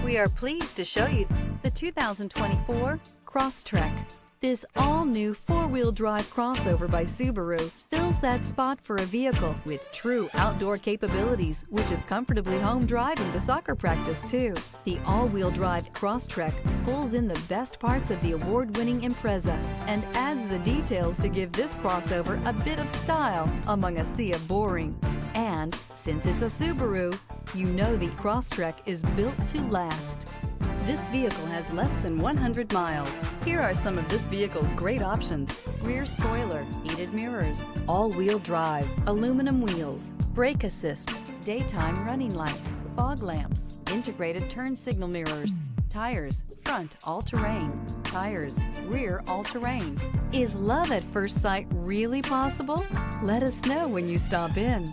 We are pleased to show you the 2024 Crosstrek. This all-new four-wheel drive crossover by Subaru fills that spot for a vehicle with true outdoor capabilities, which is comfortably home driving to soccer practice too. The all-wheel drive Crosstrek pulls in the best parts of the award-winning Impreza and adds the details to give this crossover a bit of style among a sea of boring. And since it's a Subaru, you know the Crosstrek is built to last. This vehicle has less than 100 miles. Here are some of this vehicle's great options: rear spoiler, heated mirrors, all-wheel drive, aluminum wheels, brake assist, daytime running lights, fog lamps, integrated turn signal mirrors, tires, front all-terrain, tires, rear all-terrain. Is love at first sight really possible? Let us know when you stop in.